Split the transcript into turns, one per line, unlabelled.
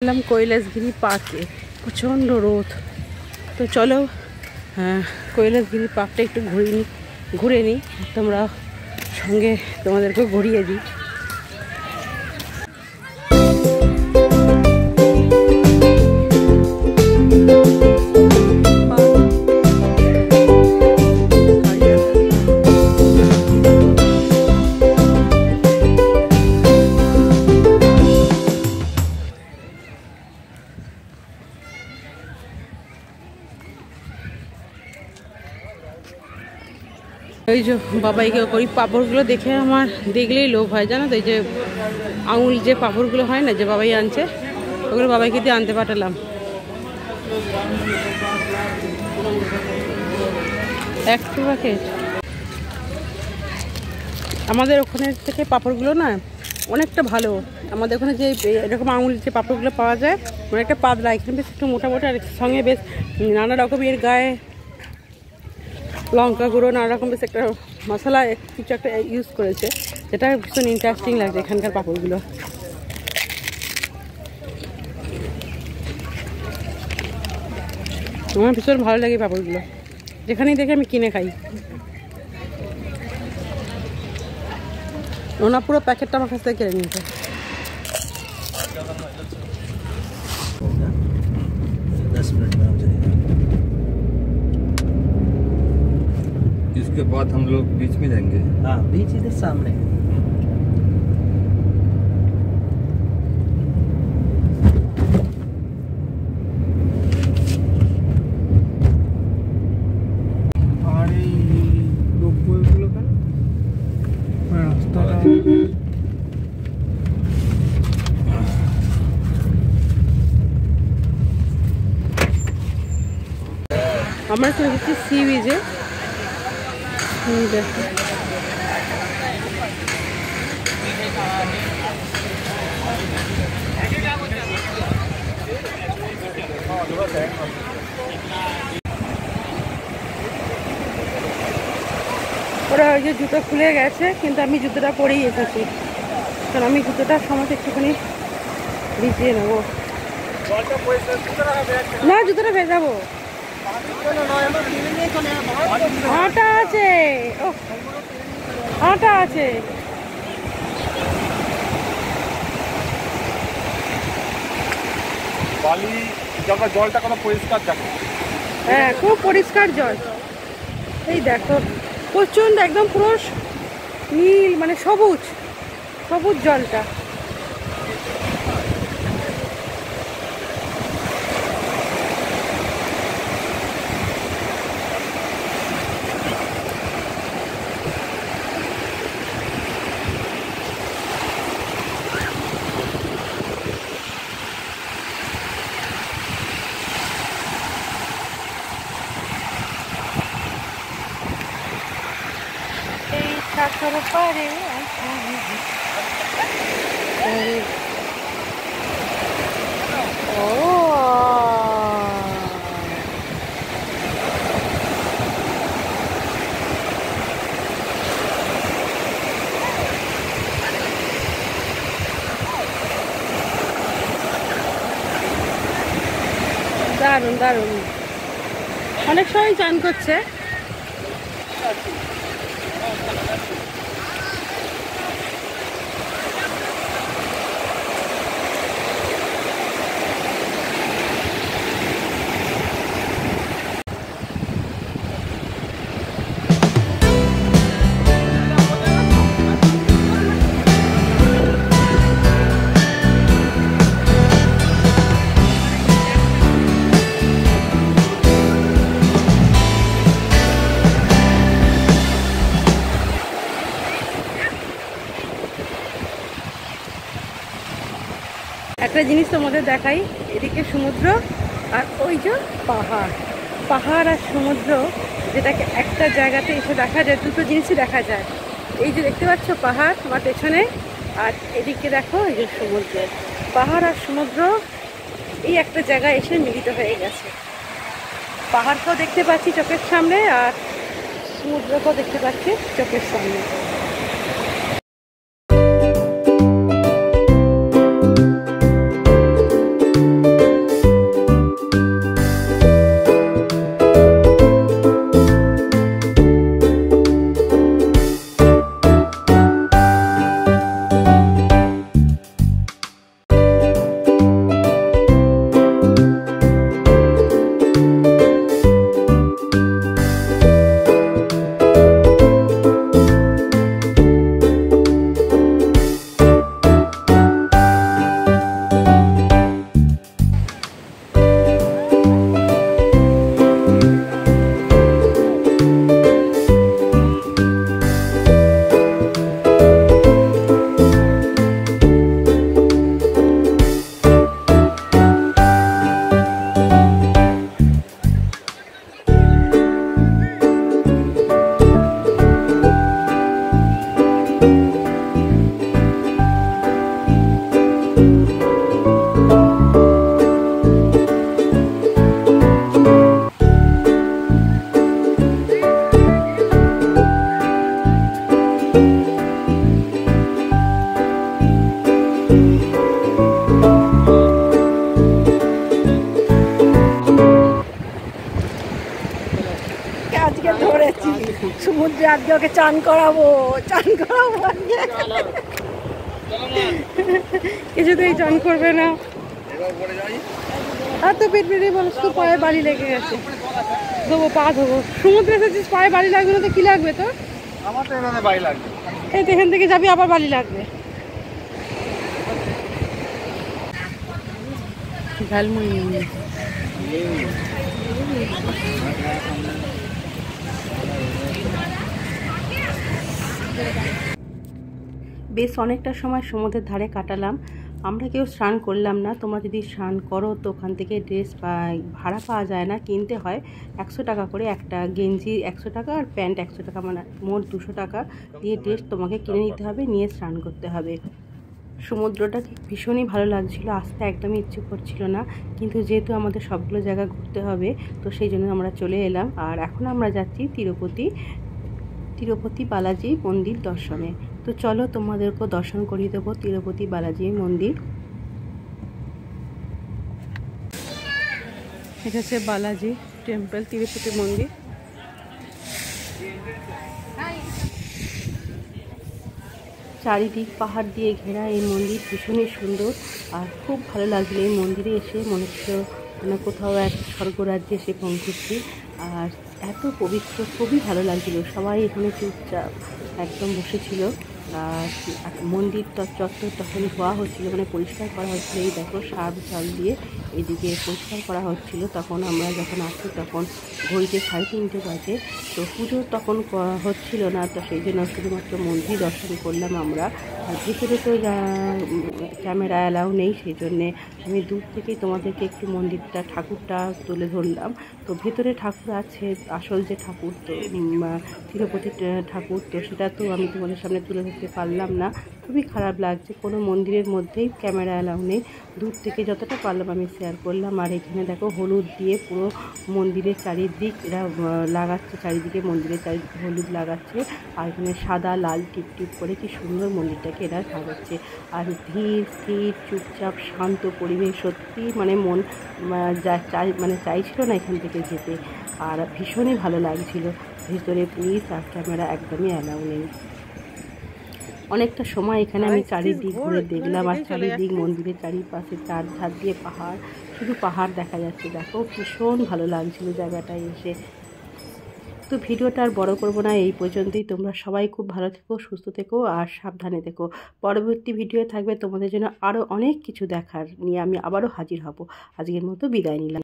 এলাম কৈলাসগিরি পার্কে, প্রচণ্ড রোদ। তো চলো কৈলাসগিরি পার্কটা একটু ঘুরে নিই, তোমরা সঙ্গে তোমাদেরকেও ঘুরিয়ে দিই। ওই যে বাবাইকে ওই পাঁপড়গুলো দেখে আমার দেখলেই লোভ হয়, জানো তো। এই যে আঙুল যে পাঁপড়গুলো হয় না, যে বাবাই আনছে, ওগুলো বাবাইকে দিয়ে আনতে পাঠালাম। 1 প্যাকেট। আমাদের ওখানের থেকে পাঁপড়গুলো না অনেকটা ভালো। আমাদের ওখানে যে এরকম আঙুলের যে পাঁপড়গুলো পাওয়া যায় অনেকটা পাতলা, এখানে বেশ একটু মোটামোটা, আর সঙ্গে বেশ নানা রকমের গায়ে লঙ্কা গুঁড়ো, নানা রকম বেশ একটা মশলা কিছু একটা ইউজ করেছে, যেটা ভীষণ ইন্টারেস্টিং লাগছে এখানকার পাঁপড়গুলো। আমার ভীষণ ভালো লাগে পাঁপড়গুলো, যেখানেই দেখে আমি কিনে খাই। ওনা পুরো প্যাকেটটা আমার কাছ থেকে কিনে নিয়েছে।
इसके बाद हम लोग बीच में जाएंगे।
हाँ, बीच इधर सामने।
আমরা চলে গেছি সি বিচে। দেখো ওরা ওই যে জুতো খুলে গেছে, কিন্তু আমি জুতোটা পরেই এসেছি, কারণ আমি জুতোটার সময় একটুখানি ভিজিয়ে নেবো। না, জুতোটা ভেজাবো। আটা আছে, ও আটা আছে।
বালি জায়গা জলটা কোনো পরিষ্কার থাকে।
হ্যাঁ, খুব পরিষ্কার জল। এই দেখো প্রচণ্ড একদম পুরো নীল, মানে সবুজ সবুজ জলটা। দারুণ দারুণ, অনেক সময় চান করছে। একটা জিনিস তোমাদের দেখাই, এদিকে সমুদ্র আর ওই যে পাহাড়। পাহাড় আর সমুদ্র, যেটাকে একটা জায়গাতে এসে দেখা যায়, দুটো জিনিসই দেখা যায়। এই যে দেখতে পাচ্ছ পাহাড় আমার পেছনে, আর এদিকে দেখো এই যে সমুদ্র। পাহাড় আর সমুদ্র এই একটা জায়গায় এসে মিলিত হয়ে গেছে। পাহাড়কেও দেখতে পাচ্ছি চোখের সামনে, আর সমুদ্রকেও দেখতে পাচ্ছি চোখের সামনে। সমুদ্রে আজকে ওকে চান করাবো আজকে। কিছুতেই চান করবে না। আর তো পেট পেটে বলো, শুধু পায়ে বালি লেগে গেছে। ধোবো, পা ধোবো। সমুদ্রে এসেছিস, পায়ে বালি লাগবে না তো কি লাগবে তোর?
আমার তো এখানে বাড়ি লাগবে।
এই তো এখান থেকে যাবি, আবার বালি লাগবে। ঝালমুড়ি নিয়ে বেশ অনেকটা সময় সমুদ্রের ধারে কাটালাম। আমরা কেউ স্নান করলাম না। তোমরা যদি স্নান করো তো ওখান থেকে ড্রেস ভাড়া পাওয়া যায় না, কিনতে হয়। 100 টাকা করে একটা গেঞ্জি, 100 টাকা, আর প্যান্ট 100 টাকা, মানে মোট 200 টাকা দিয়ে ড্রেস তোমাকে কিনে নিতে হবে, নিয়ে স্নান করতে হবে। সমুদ্রটা ভীষণই ভালো লাগছিল, আসতে একদমই ইচ্ছে করছিল না, কিন্তু যেহেতু আমাদের সবগুলো জায়গা ঘুরতে হবে তো সেই জন্য আমরা চলে এলাম। আর এখন আমরা যাচ্ছি তিরুপতি বালাজি মন্দির দর্শনে। তো চলো তোমাদেরকেও দর্শন করিয়ে দেবো তিরুপতি বালাজি মন্দির। এটা হচ্ছে বালাজি টেম্পল, তিরুপতি মন্দির। চারিদিক পাহাড় দিয়ে ঘেরা এই মন্দির, ভীষণই সুন্দর। আর খুব ভালো লাগলো এই মন্দিরে এসে, মনে হচ্ছিল মানে কোথাও এক স্বর্গরাজ্যে এসে পৌঁছেছি। আর এত পবিত্র, খুবই ভালো লাগছিল। সবাই এখানে চুপচাপ একদম বসেছিল। আর মন্দির চত্বর তখন ধোয়া হচ্ছিল, মানে পরিষ্কার করা হচ্ছিল। এই দেখো সার্ফ জল দিয়ে এদিকে পরিষ্কার করা হচ্ছিল। তখন আমরা যখন আসি তখন ঘড়িতে 3:30 বাজে। তো পুজো তখন হচ্ছিল না, তো সেই জন্য শুধুমাত্র মন্দির দর্শন করলাম আমরা। আর ভিতরে তো ক্যামেরা অ্যালাউ নেই, সেই জন্যে আমি দূর থেকেই তোমাদেরকে একটু মন্দিরটা, ঠাকুরটা তুলে ধরলাম। তো ভেতরে ঠাকুর আছে, আসল যে ঠাকুর, তো তিরুপতি ঠাকুর, তো সেটা তো আমি তোমাদের সামনে তুলে ধরতে পারলাম না। খুবই খারাপ লাগছে, কোনো মন্দিরের মধ্যেই ক্যামেরা অ্যালাউ নেই। দূর থেকে যতটা পারলাম আমি শেয়ার করলাম। আর এখানে দেখো হলুদ দিয়ে পুরো মন্দিরের চারিদিক এরা লাগাচ্ছে, চারিদিকে মন্দিরের চারিদিকে হলুদ লাগাচ্ছে। আর এখানে সাদা লাল টিপ টিপ করে কি সুন্দর মন্দিরটাকে এরা সাজাচ্ছে। আর ধীর স্থির চুপচাপ শান্ত পরিবেশ, সত্যি মানে মন মানে চাইছিল না এখান থেকে যেতে। আর ভীষণই ভালো লাগছিল। ভিতরে পুলিশ আর ক্যামেরা একদমই অ্যালাউ নেই। অনেকটা সময় এখানে আমি চারিদিক ঘুরে দেখলাম। আর চারিদিক মন্দিরের চারিপাশে চারধার দিয়ে পাহাড়, শুধু পাহাড় দেখা যাচ্ছে। দেখো ভীষণ ভালো লাগছিল জায়গাটায় এসে। তো ভিডিওটা আর বড় করবো না, এই পর্যন্তই। তোমরা সবাই খুব ভালো থেকো, সুস্থ থেকো আর সাবধানে থেকো। পরবর্তী ভিডিও থাকবে তোমাদের জন্য আরও অনেক কিছু দেখার নিয়ে, আমি আবারও হাজির হব। আজকের মতো বিদায় নিলাম।